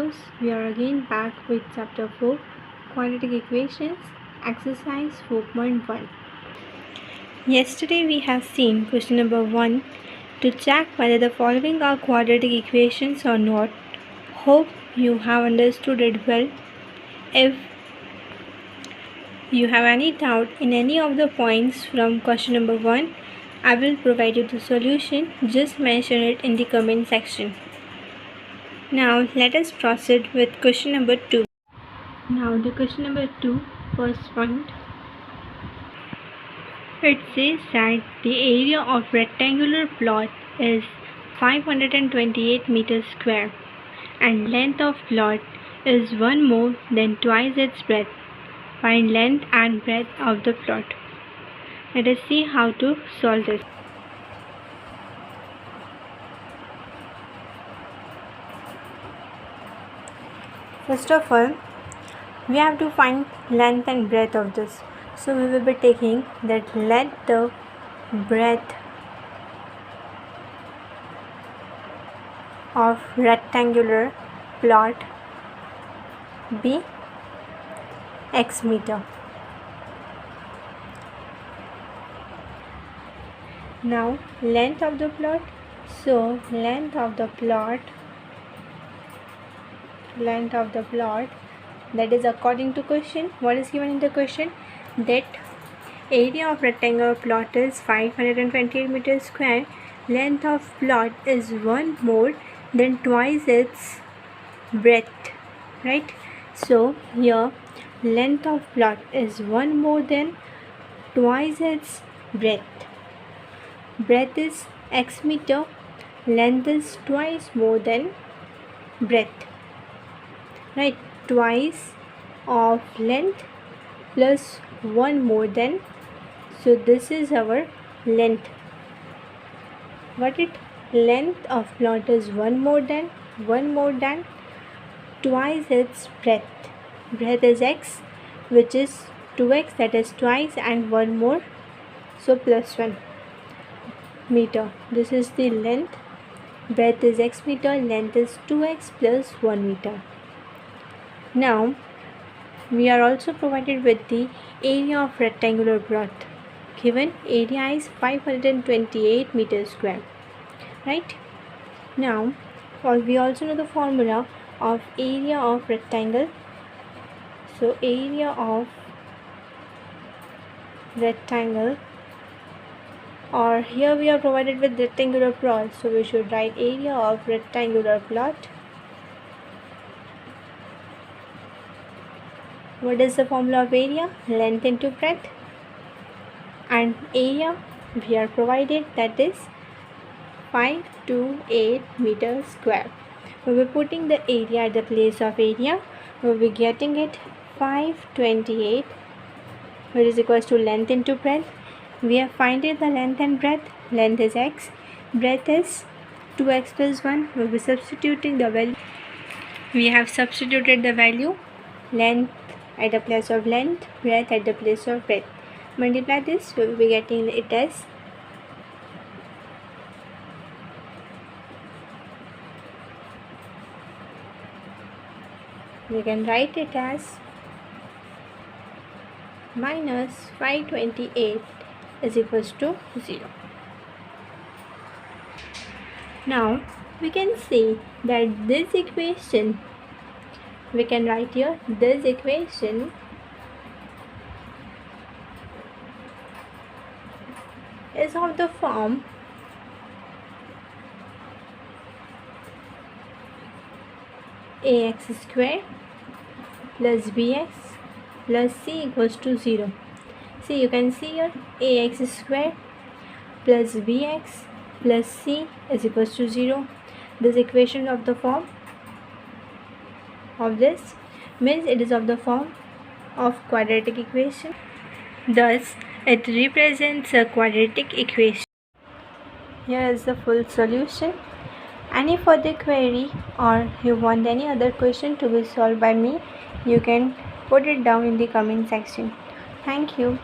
viewers, we are again back with chapter 4, quadratic equations, exercise 4.1. Yesterday we have seen question number 1 to check whether the following are quadratic equations or not. Hope you have understood it well. If you have any doubt in any of the points from question number 1, I will provide you the solution. Just mention it in the comment section. Now let us proceed with question number 2. Now the question number 2, first point. It says that the area of rectangular plot is 528 meters square and length of plot is 1 more than twice its breadth. Find length and breadth of the plot. Let us see how to solve this. First of all, we have to find length and breadth of this. So we will be taking that let the breadth of rectangular plot be x meter. Now length of the plot. So length of the plot, that is according to question. What is given in the question? That area of rectangular plot is 528 meters square. Length of plot is 1 more than twice its breadth, right? So here length of plot is 1 more than twice its breadth. Breadth is x meter. Length is twice more than breadth, right? Twice of length plus 1 more than, so this is our length. What it? Length of plot is 1 more than twice its breadth. Breadth is x, which is 2x, that is twice, and 1 more, so plus 1 meter. This is the length. Breadth is x meter, length is 2x plus 1 meter. Now we are also provided with the area of rectangular plot. Given area is 528 meters square, right? Now we also know the formula of area of rectangle. So area of rectangle, or here we are provided with rectangular plot, so we should write area of rectangular plot. What is the formula of area? Length into breadth. And area we are provided, that is 528 meters square. We will be putting the area at the place of area. We will be getting it 528, which is equals to length into breadth. We have finded the length and breadth. Length is x, breadth is 2x plus 1. We will be substituting the value. We have substituted the value, length at the place of length, breadth at the place of breadth. Multiply this, we will be getting it as we can write it as minus 528 is equals to 0. Now we can see that this equation, we can write here, this equation is of the form ax square plus bx plus c equals to 0. See, you can see here ax square plus bx plus c is equals to 0. This equation of the form of this means it is of the form of quadratic equation. Thus it represents a quadratic equation. Here is the full solution. Any further query or you want any other question to be solved by me, you can put it down in the comment section. Thank you.